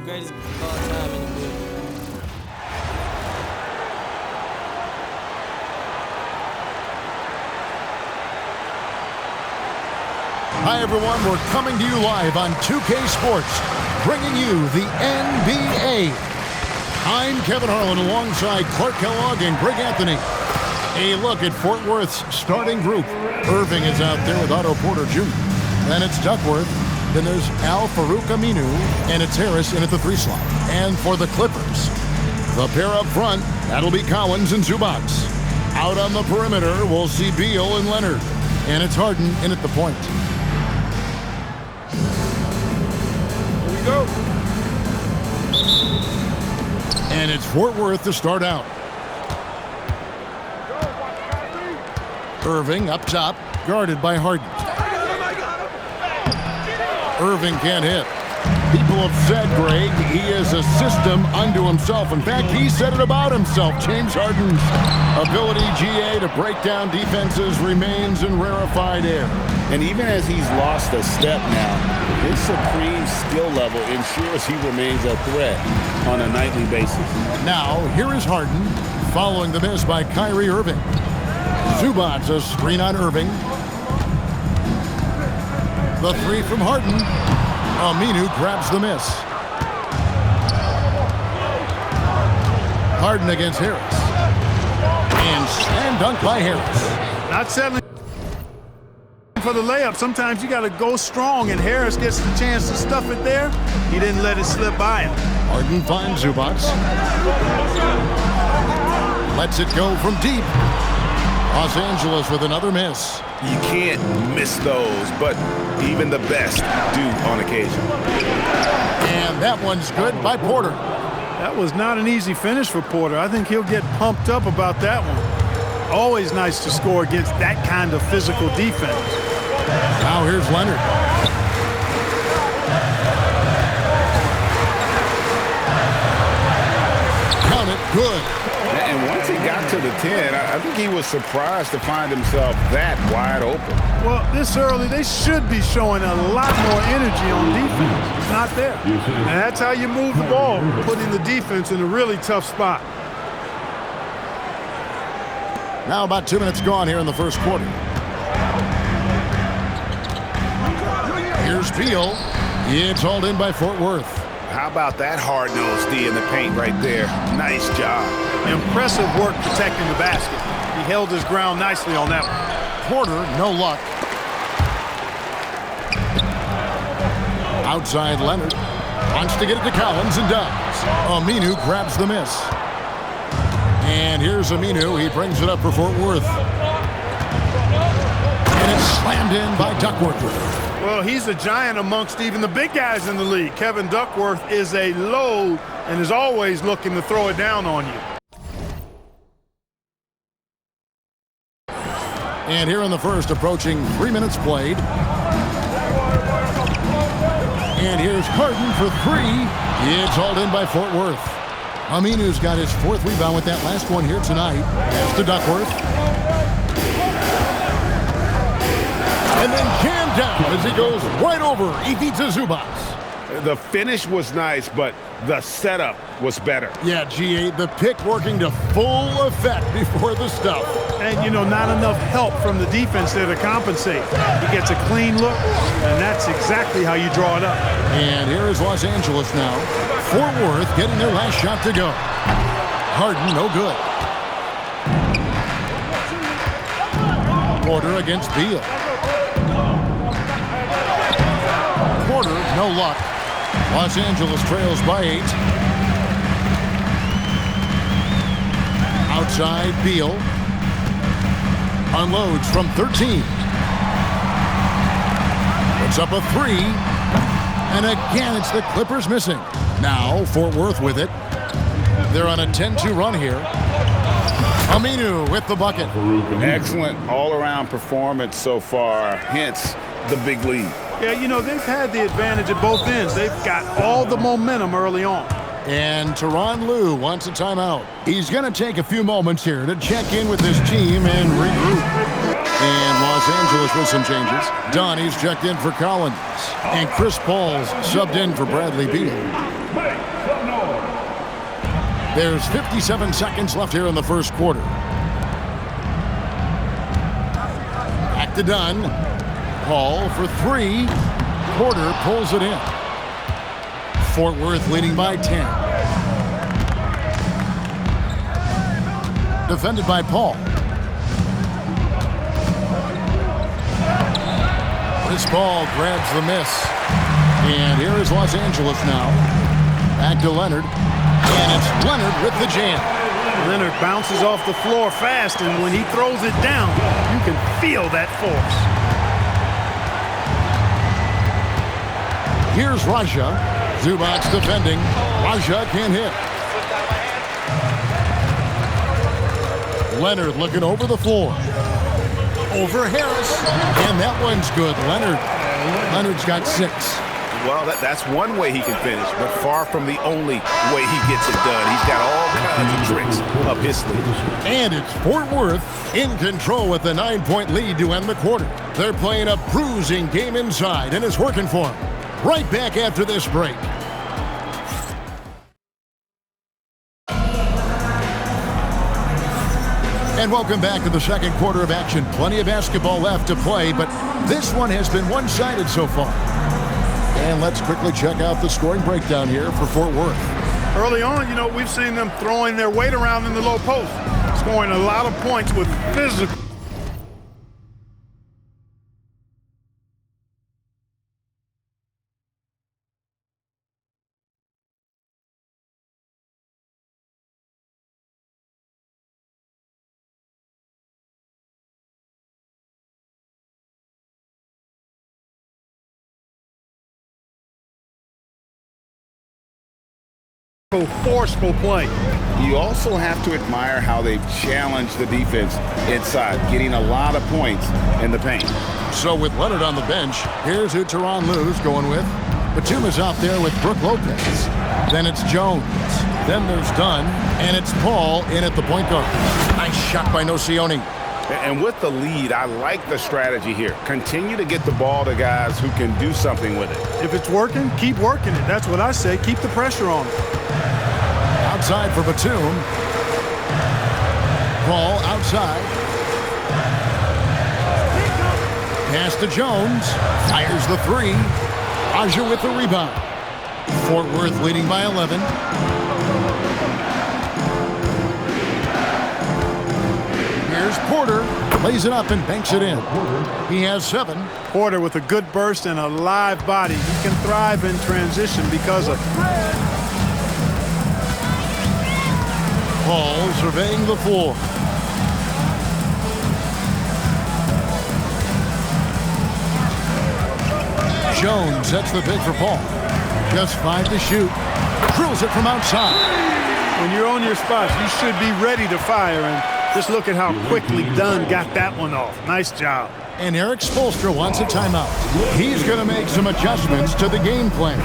greatest of all time in the building. Hi, everyone. We're coming to you live on 2K Sports, bringing you the NBA. I'm Kevin Harlan alongside Clark Kellogg and Greg Anthony. A look at Fort Worth's starting group. Irving is out there with Otto Porter Jr. Then it's Duckworth. Then there's FarouqAminu, and it's Harris in at the 3 slot. And for the Clippers, the pair up front, that'll be Collins and Zubac. Out on the perimeter, we'll see Beal and Leonard. And it's Harden in at the point. Here we go. And it's Fort Worth to start out. Irving up top, guarded by Harden. Irving can't hit. People have said, Greg, he is a system unto himself. In fact, he said it about himself. James Harden's ability, GA, to break down defenses remains in rarefied air. And even as he's lost a step now, his supreme skill level ensures he remains a threat on a nightly basis. Now, here is Harden, following the miss by Kyrie Irving. Zubac, a screen on Irving. The 3 from Harden. Aminu grabs the miss. Harden against Harris. And slam dunk by Harris. Not settling for the layup. Sometimes you got to go strong, and Harris gets the chance to stuff it there. He didn't let it slip by him. Harden finds Zubac. Lets it go from deep. Los Angeles with another miss. You can't miss those, but even the best do on occasion. And that one's good by Porter. That was not an easy finish for Porter. I think he'll get pumped up about that one. Always nice to score against that kind of physical defense. Now here's Leonard. Count it, good. And once he got to the 10, I think he was surprised to find himself that wide open. Well, this early, they should be showing a lot more energy on defense. It's not there. And that's how you move the ball, putting the defense in a really tough spot. Now about 2 minutes gone here in the first quarter. Here's Beal. It's hauled in by Fort Worth. How about that hard-nosed D in the paint right there? Nice job. Impressive work protecting the basket. He held his ground nicely on that one. Porter, no luck. Outside Leonard. Wants to get it to Collins and does. Aminu grabs the miss. And here's Aminu. He brings it up for Fort Worth. And it's slammed in by Duckworth. Well, he's a giant amongst even the big guys in the league. Kevin Duckworth is a load and is always looking to throw it down on you. And here in the first, approaching 3 minutes played. And here's Harden for 3. It's hauled in by Fort Worth. Aminu's got his 4th rebound with that last one here tonight. Pass to Duckworth. And then jammed down as he goes right over Ivica Zubac. The finish was nice, but the setup was better. Yeah, GA, the pick working to full effect before the stuff. And, you know, not enough help from the defense there to compensate. He gets a clean look, and that's exactly how you draw it up. And here is Los Angeles now. Fort Worth getting their last shot to go. Harden, no good. Porter against Beal. Porter, no luck. Los Angeles trails by 8. Outside, Beal. Unloads from 13. Puts up a 3. And again, it's the Clippers missing. Now, Fort Worth with it. They're on a 10-2 run here. Aminu with the bucket. Excellent all-around performance so far, hence the big lead. Yeah, you know, they've had the advantage at both ends. They've got all the momentum early on. And Tyronn Lue wants a timeout. He's going to take a few moments here to check in with his team and regroup. And Los Angeles with some changes. Donnie's checked in for Collins. And Chris Paul's subbed in for Bradley Beal. There's 57 seconds left here in the first quarter. Back to Dunn. Paul for three. Porter pulls it in. Fort Worth leading by 10. Defended by Paul. This ball grabs the miss. And here is Los Angeles now. Back to Leonard. And it's Leonard with the jam. Leonard bounces off the floor fast, and when he throws it down, you can feel that force. Here's Raja. Zubac's defending. Raja can't hit. Leonard looking over the floor. Over Harris. And that one's good. Leonard's got 6. Well, that's one way he can finish, but far from the only way he gets it done. He's got all kinds of tricks up his sleeve. And it's Fort Worth in control with a 9-point lead to end the quarter. They're playing a bruising game inside, and it's working for them. Right back after this break. And welcome back to the second quarter of action. Plenty of basketball left to play, but this one has been one-sided so far. And let's quickly check out the scoring breakdown here for Fort Worth. Early on, we've seen them throwing their weight around in the low post, scoring a lot of points with physical. Forceful play. You also have to admire how they've challenged the defense inside, getting a lot of points in the paint. So with Leonard on the bench, here's who Tyronn Lue's going with. Batum is out there with Brook Lopez. Then it's Jones. Then there's Dunn. And it's Paul in at the point guard. Nice shot by Nocioni. And with the lead, I like the strategy here. Continue to get the ball to guys who can do something with it. If it's working, keep working it. That's what I say. Keep the pressure on it. Outside for Batum. Paul outside. Pass to Jones. Fires the three. Raja with the rebound. Fort Worth leading by 11. Here's Porter. Lays it up and banks it in. He has 7. Porter with a good burst and a live body. He can thrive in transition because of Paul surveying the floor. Jones sets the pick for Paul. Just 5 to shoot. Drills it from outside. When you're on your spots, you should be ready to fire. And just look at how quickly Dunn got that one off. Nice job. And Eric Spoelstra wants a timeout. He's going to make some adjustments to the game plan.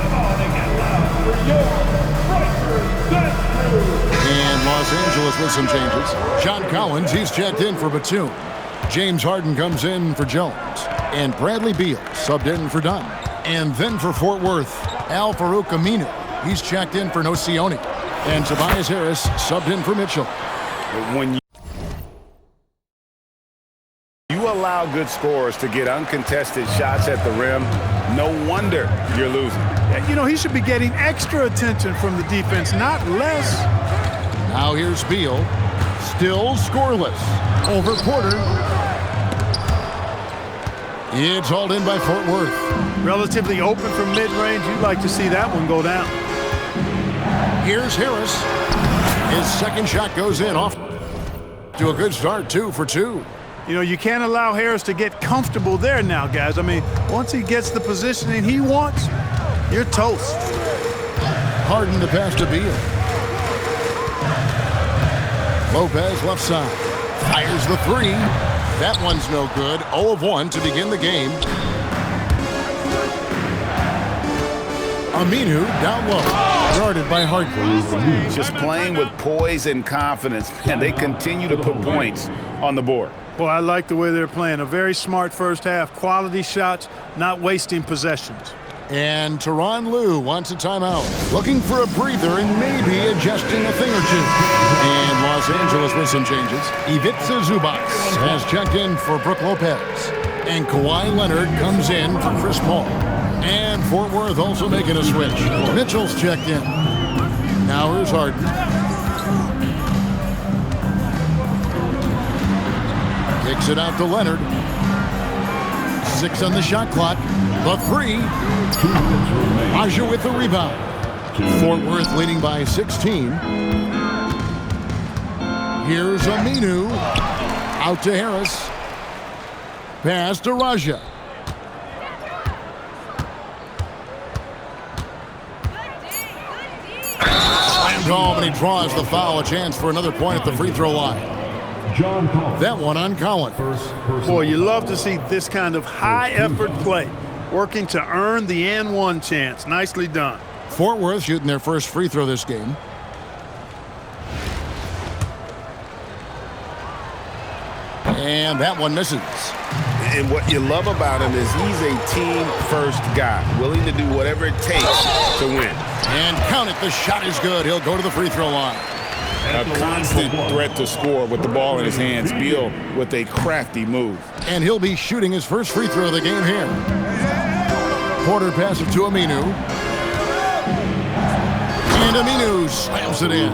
And Los Angeles with some changes. John Collins, he's checked in for Batum. James Harden comes in for Jones. And Bradley Beal subbed in for Dunn. And then for Fort Worth, FarouqAminu. He's checked in for Nocioni. And Tobias Harris subbed in for Mitchell. When you allow good scorers to get uncontested shots at the rim, no wonder you're losing. He should be getting extra attention from the defense, not less. Now here's Beal. Still scoreless. Over Porter. It's hauled in by Fort Worth. Relatively open from mid-range. You'd like to see that one go down. Here's Harris. His second shot goes in off to a good start, 2 for 2. You can't allow Harris to get comfortable there now, guys. I mean, once he gets the positioning he wants, you're toast. Harden the pass to Beal. Lopez left side. Fires the three. That one's no good. 0 of 1 to begin the game. Aminu down low. Guarded by Harden. Just playing with poise and confidence, and they continue to put points on the board. Well, I like the way they're playing. A very smart first half. Quality shots, not wasting possessions. And Tyronn Lue wants a timeout. Looking for a breather and maybe adjusting a thing or two. And Los Angeles with some changes. Ivica Zubac has checked in for Brook Lopez. And Kawhi Leonard comes in for Chris Paul. And Fort Worth also making a switch. Mitchell's checked in. Now here's Harden. Kicks it out to Leonard. 6 on the shot clock. The 3. Raja with the rebound. Fort Worth leading by 16. Here's Aminu. Out to Harris. Pass to Raja. Slammed home, and he draws the foul. A chance for another point at the free throw line. That one on Collins. Boy, you love to see this kind of high-effort play, working to earn the and-one chance. Nicely done. Fort Worth shooting their first free throw this game. And that one misses. And what you love about him is he's a team-first guy, willing to do whatever it takes to win. And count it, the shot is good. He'll go to the free throw line. A constant threat to score with the ball in his hands. Beal with a crafty move. And he'll be shooting his first free throw of the game here. Porter passes to Aminu. And Aminu slams it in.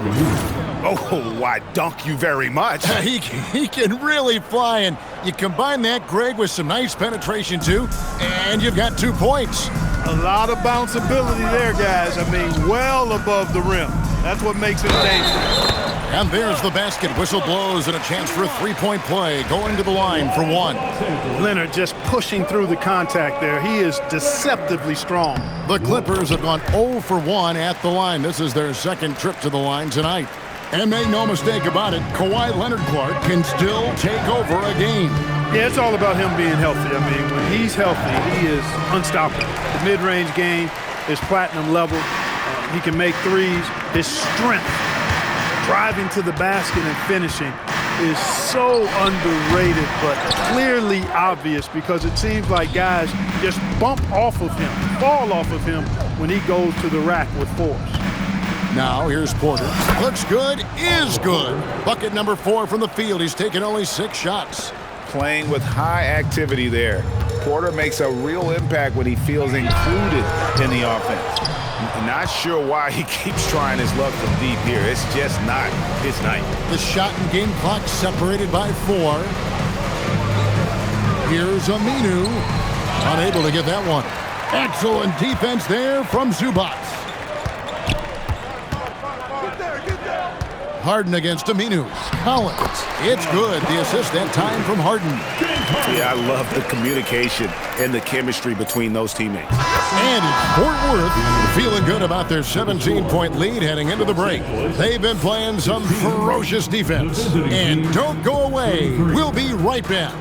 Oh, why dunk you very much. He can really fly, and you combine that, Greg, with some nice penetration too, and you've got 2 points. A lot of bounceability there, guys. I mean, well above the rim. That's what makes it dangerous. And there's the basket. Whistle blows and a chance for a three-point play. Going to the line for 1. Leonard just pushing through the contact there. He is deceptively strong. The Clippers have gone 0 for 1 at the line. This is their second trip to the line tonight. And make no mistake about it, Kawhi Leonard-Clark can still take over a game. Yeah, it's all about him being healthy. I mean, when he's healthy, he is unstoppable. The mid-range game is platinum level. He can make threes. His strength, driving to the basket and finishing, is so underrated, but clearly obvious, because it seems like guys just bump off of him, fall off of him when he goes to the rack with force. Now here's Porter. Looks good, is good. Bucket number 4 from the field. He's taken only 6 shots. Playing with high activity there. Porter makes a real impact when he feels included in the offense. Not sure why he keeps trying his luck from deep here. It's just not his night. The shot and game clock separated by 4. Here's Aminu. Unable to get that one. Excellent defense there from Zubac. Harden against Aminu. Collins. It's good. The assist that time from Harden. Yeah, I love the communication and the chemistry between those teammates. And it's Fort Worth feeling good about their 17-point lead heading into the break. They've been playing some ferocious defense. And don't go away. We'll be right back.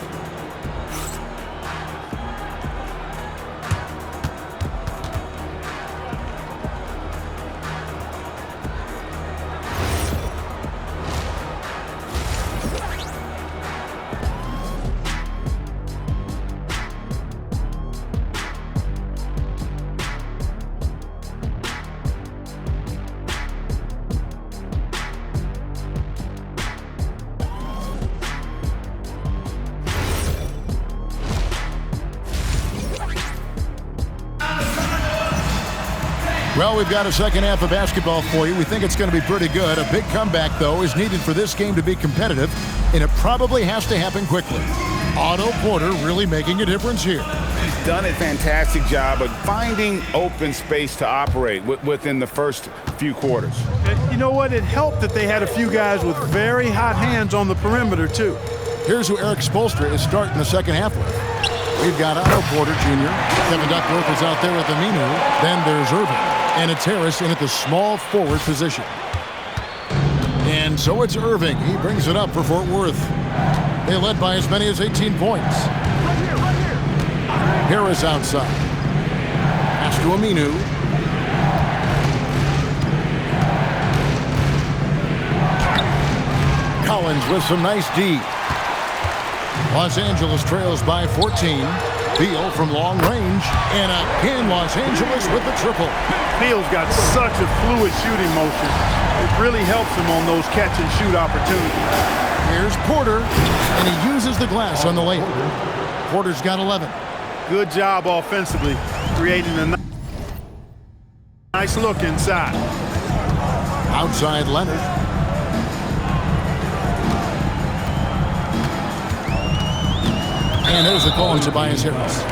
Well, we've got a second half of basketball for you. We think it's going to be pretty good. A big comeback, though, is needed for this game to be competitive, and it probably has to happen quickly. Otto Porter really making a difference here. He's done a fantastic job of finding open space to operate within the first few quarters. You know what? It helped that they had a few guys with very hot hands on the perimeter, too. Here's who Eric Spoelstra is starting the second half with. We've got Otto Porter Jr. Kevin Duckworth is out there with Aminu. Then there's Irving. And it's Harris in at the small forward position. And so it's Irving. He brings it up for Fort Worth. They led by as many as 18 points. Harris outside. Pass to Aminu. Collins with some nice D. Los Angeles trails by 14. Beal from long range, and again Los Angeles with the triple. Beal's got such a fluid shooting motion. It really helps him on those catch-and-shoot opportunities. Here's Porter, and he uses the glass on the layup. Porter's got 11. Good job offensively, creating a nice look inside. Outside Leonard. And there's the call on Tobias Harris.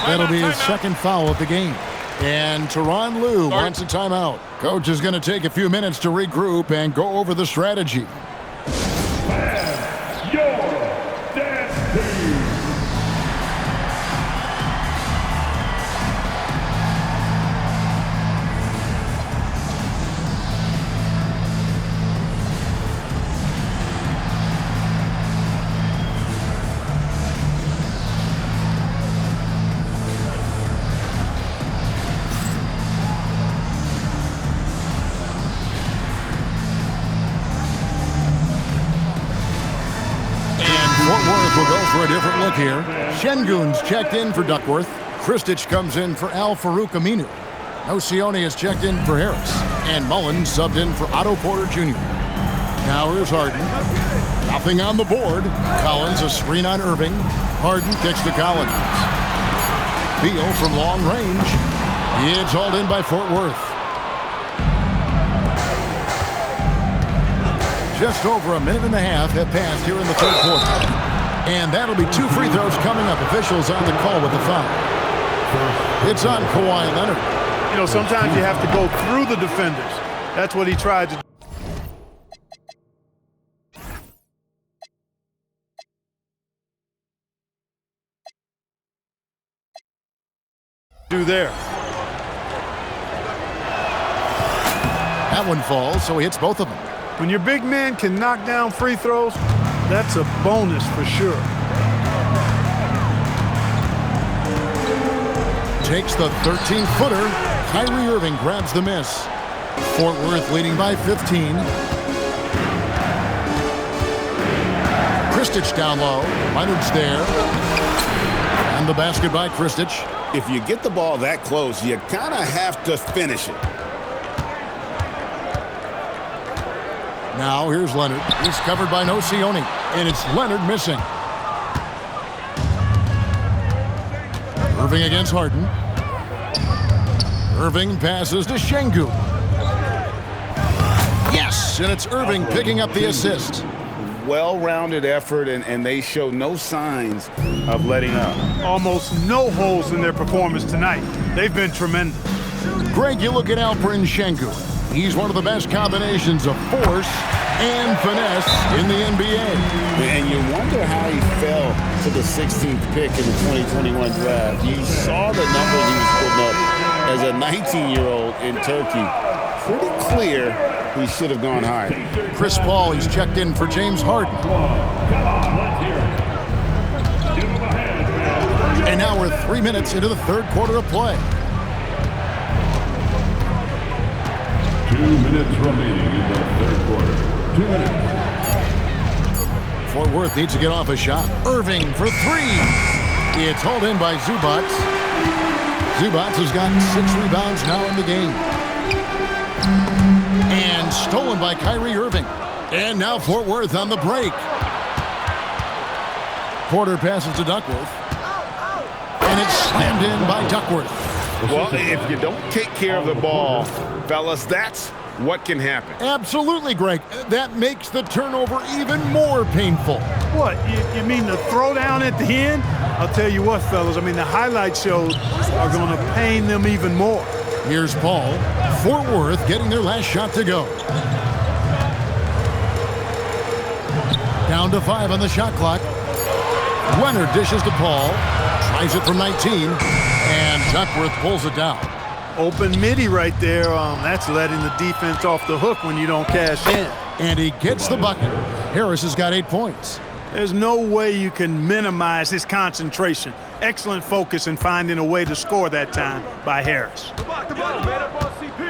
That'll be his second foul of the game. And Tyronn Lue wants a timeout. Coach is going to take a few minutes to regroup and go over the strategy. We'll go for a different look here. Şengün's checked in for Duckworth. Kristich comes in for FarouqAminu. Nocioni is checked in for Harris. And Mullins subbed in for Otto Porter Jr. Now here's Harden. Nothing on the board. Collins a screen on Irving. Harden kicks to Collins. Beal from long range. It's hauled in by Fort Worth. Just over a minute and a half have passed here in the third quarter. And that'll be 2 free throws coming up. Officials on the call with the foul. It's on Kawhi Leonard. You know, sometimes you have to go through the defenders. That's what he tried to do there. That one falls, so he hits both of them. When your big man can knock down free throws, that's a bonus for sure. Takes the 13-footer. Kyrie Irving grabs the miss. Fort Worth leading by 15. Kristich down low. Leonard's there. And the basket by Kristich. If you get the ball that close, you kind of have to finish it. Now here's Leonard. He's covered by Nocioni. And it's Leonard missing. Irving against Harden. Irving passes to Şengün. Yes, and it's Irving picking up the assist. Well-rounded effort, and they show no signs of letting up. Almost no holes in their performance tonight. They've been tremendous. Greg, you look at Alperen Şengün. He's one of the best combinations of force and finesse in the NBA. And you wonder how he fell to the 16th pick in the 2021 draft. You saw the numbers he was putting up as a 19-year-old in Turkey. Pretty clear he should have gone higher. Chris Paul, he's checked in for James Harden. And now we're 3 minutes into the third quarter of play. 2 minutes remaining in the third quarter. 2 minutes. Fort Worth needs to get off a shot. Irving for three. It's hauled in by Zubac. Zubac has got 6 rebounds now in the game. And stolen by Kyrie Irving. And now Fort Worth on the break. Porter passes to Duckworth. And it's slammed in by Duckworth. Well, if you don't take care of the ball, fellas, that's what can happen. Absolutely, Greg. That makes the turnover even more painful. What, you mean the throwdown at the end? I'll tell you what, fellas, I mean, the highlight shows are going to pain them even more. Here's Paul. Fort Worth getting their last shot to go. Down to 5 on the shot clock. Leonard dishes to Paul. Tries it from 19. And Duckworth pulls it down. Open midi right there. That's letting the defense off the hook when you don't cash in. And he gets the bucket. Harris has got 8 points. There's no way you can minimize his concentration. Excellent focus in finding a way to score that time by Harris.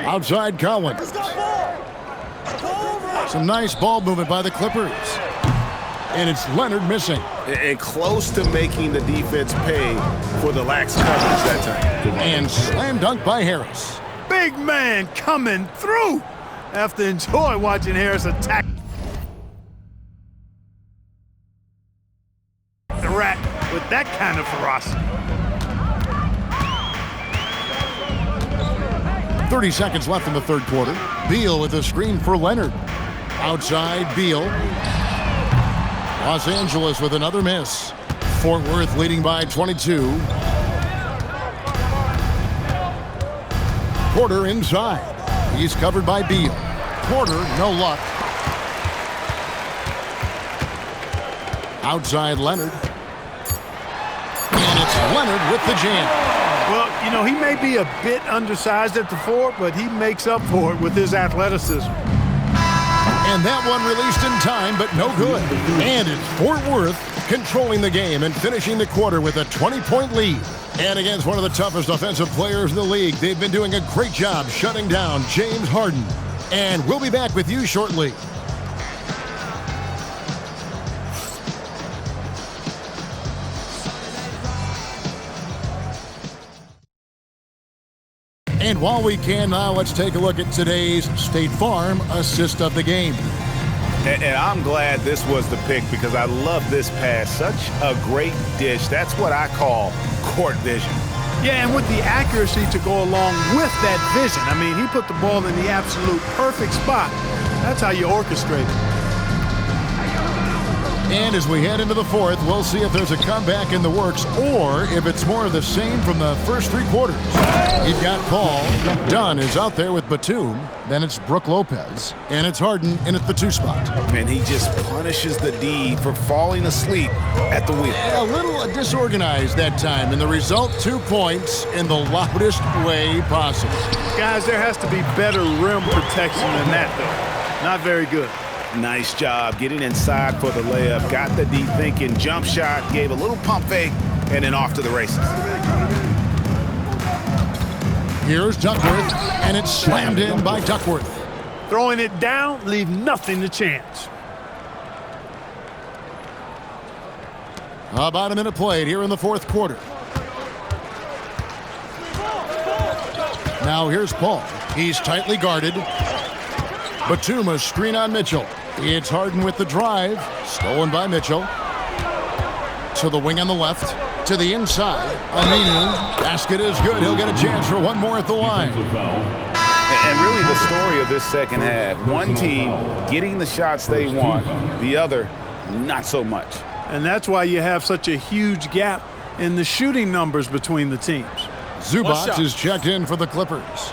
Outside Collins. Some nice ball movement by the Clippers. And it's Leonard missing. And close to making the defense pay for the lax coverage that time. And slam dunk by Harris. Big man coming through. I have to enjoy watching Harris attack the rack with that kind of ferocity. 30 seconds left in the third quarter. Beal with a screen for Leonard. Outside, Beal. Los Angeles with another miss. Fort Worth leading by 22. Porter inside. He's covered by Beal. Porter, no luck. Outside, Leonard. And it's Leonard with the jam. Well, you know, he may be a bit undersized at the four, but he makes up for it with his athleticism. And that one released in time, but no good. And it's Fort Worth controlling the game and finishing the quarter with a 20-point lead. And against one of the toughest offensive players in the league, they've been doing a great job shutting down James Harden. And we'll be back with you shortly. And while we can now, let's take a look at today's State Farm assist of the game. And I'm glad this was the pick because I love this pass. Such a great dish. That's what I call court vision. Yeah, and with the accuracy to go along with that vision. I mean, he put the ball in the absolute perfect spot. That's how you orchestrate it. And as we head into the fourth, we'll see if there's a comeback in the works or if it's more of the same from the first three quarters. You've got Paul. Dunn is out there with Batum. Then it's Brook Lopez. And it's Harden in at the 2 spot. And he just punishes the D for falling asleep at the wheel. A little disorganized that time. And the result, 2 points in the loudest way possible. Guys, there has to be better rim protection than that, though. Not very good. Nice job getting inside for the layup. Got the D thinking, jump shot, gave a little pump fake, and then off to the races. Here's Duckworth, and it's slammed in by Duckworth. Throwing it down, leave nothing to chance. About a minute played here in the fourth quarter. Now here's Paul. He's tightly guarded. Batum a screen on Mitchell. It's Harden with the drive. Stolen by Mitchell. To the wing on the left. To the inside. Aminu. Basket is good. He'll get a chance for one more at the line. And really the story of this second half. One team getting the shots they want. The other, not so much. And that's why you have such a huge gap in the shooting numbers between the teams. Zubac is checked in for the Clippers.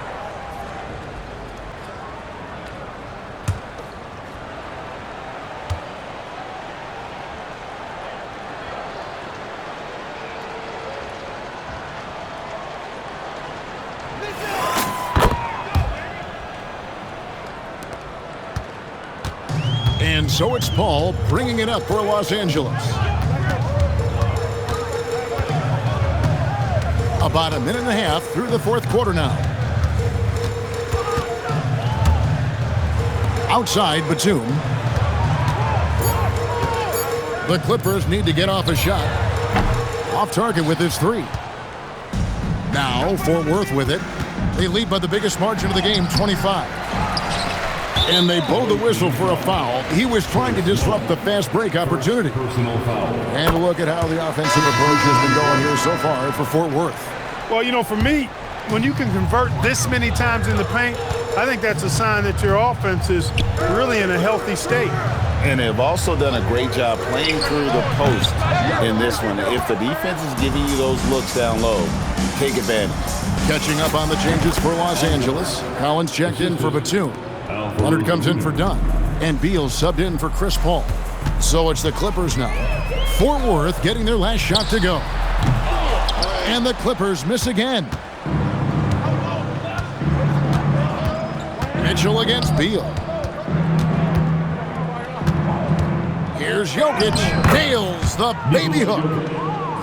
And so it's Paul bringing it up for Los Angeles. About a minute and a half through the fourth quarter now. Outside, Batum. The Clippers need to get off a shot. Off target with his 3. Now Fort Worth with it. They lead by the biggest margin of the game, 25. And they blow the whistle for a foul. He was trying to disrupt the fast break opportunity. And look at how the offensive approach has been going here so far for Fort Worth. Well, you know, for me, when you can convert this many times in the paint, I think that's a sign that your offense is really in a healthy state. And they've also done a great job playing through the post in this one. If the defense is giving you those looks down low, take advantage. Catching up on the changes for Los Angeles. Collins checked in for Batum. Leonard comes in for Dunn. And Beal subbed in for Chris Paul. So it's the Clippers now. Fort Worth getting their last shot to go. And the Clippers miss again. Mitchell against Beal. Here's Jokic. Nails the baby hook.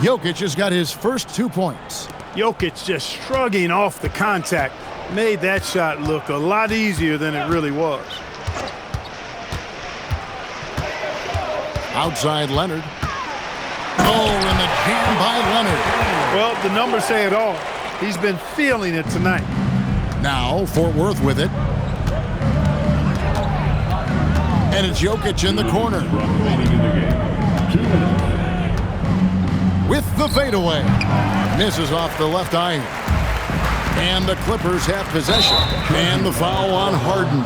Jokic has got his first 2 points. Jokic just shrugging off the contact made that shot look a lot easier than it really was. Outside Leonard. Oh, and the jam by Leonard. Well, the numbers say it all. He's been feeling it tonight. Now Fort Worth with it. And it's Jokic in the corner. Remaining in the game. 2 minutes. With the fadeaway. Misses off the left iron. And the Clippers have possession. And the foul on Harden.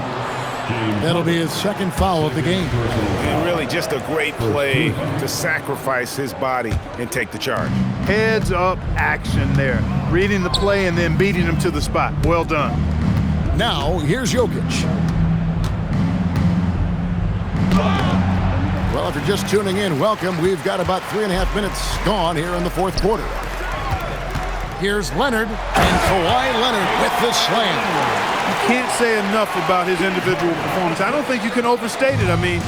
That'll be his second foul of the game. And really just a great play to sacrifice his body and take the charge. Heads up action there. Reading the play and then beating him to the spot. Well done. Now, here's Jokic. Well, if you're just tuning in, welcome. We've got about 3.5 minutes gone here in the fourth quarter. Here's Leonard, and Kawhi Leonard with the slam. You can't say enough about his individual performance. I don't think you can overstate it. I mean,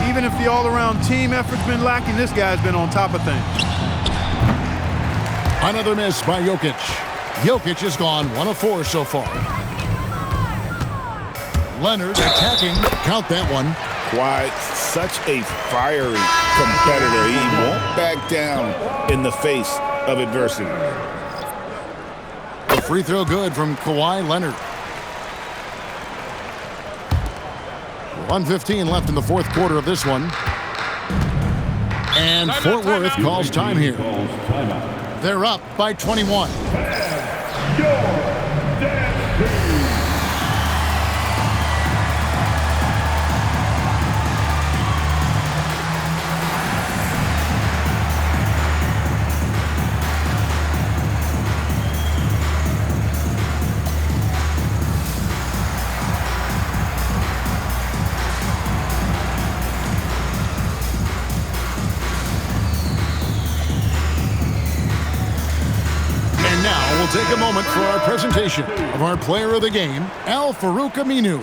even if the all-around team effort's been lacking, this guy's been on top of things. Another miss by Jokic. Jokic has gone 1 of 4 so far. Leonard attacking. Count that one. Kawhi, such a fiery competitor. He won't back down in the face of adversity. The free throw good from Kawhi Leonard. 1:15 left in the fourth quarter of this one. And Fort Worth calls time here. They're up by 21. Take a moment for our presentation of our player of the game, FarouqAminu.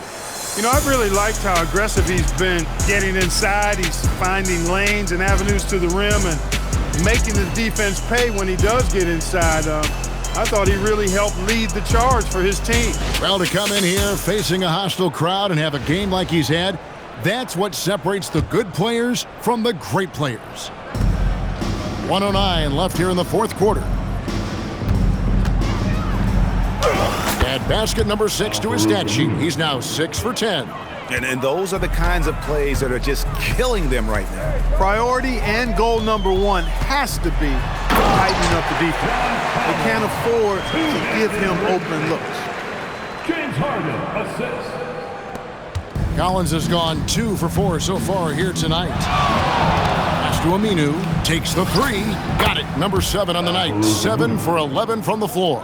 You know, I've really liked how aggressive he's been getting inside. He's finding lanes and avenues to the rim and making the defense pay when he does get inside. I thought he really helped lead the charge for his team. Well, to come in here facing a hostile crowd and have a game like he's had, that's what separates the good players from the great players. 1:09 left here in the fourth quarter. Add basket number 6 to his stat sheet. He's now 6 for 10. And those are the kinds of plays that are just killing them right now. Priority and goal number 1 has to be tightening up the defense. They can't afford to give him open looks. James Harden assists. Collins has gone 2 for 4 so far here tonight. Pass to Aminu. Takes the 3. Got it. Number 7 on the night. 7 for 11 from the floor.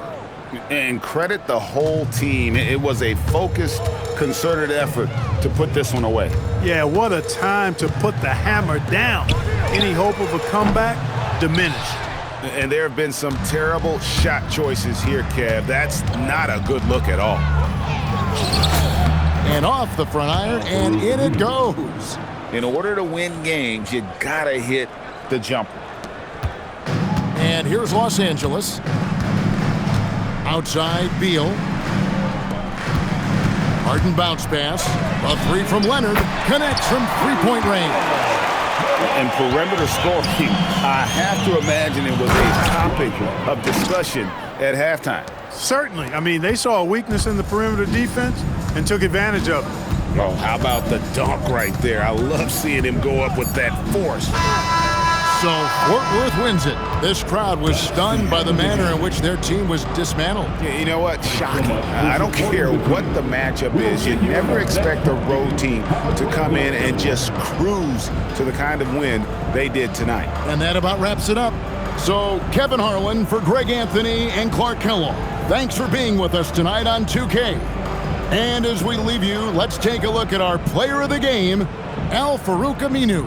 And credit the whole team. It was a focused, concerted effort to put this one away. Yeah, what a time to put the hammer down. Any hope of a comeback diminished. And there have been some terrible shot choices here, Kev. That's not a good look at all. And off the front iron, and in it goes. In order to win games, you gotta hit the jumper. And here's Los Angeles. Outside, Beal. Harden bounce pass. A 3 from Leonard. Connects from three-point range. And perimeter scoring, I have to imagine it was a topic of discussion at halftime. Certainly. I mean, they saw a weakness in the perimeter defense and took advantage of it. Oh, how about the dunk right there? I love seeing him go up with that force. So Fort Worth wins it. This crowd was stunned by the manner in which their team was dismantled. You know what? Shocking. I don't care what the matchup is. You never expect a road team to come in and just cruise to the kind of win they did tonight. And that about wraps it up. So Kevin Harlan for Greg Anthony and Clark Kellogg. Thanks for being with us tonight on 2K. And as we leave you, let's take a look at our player of the game, FarouqAminu.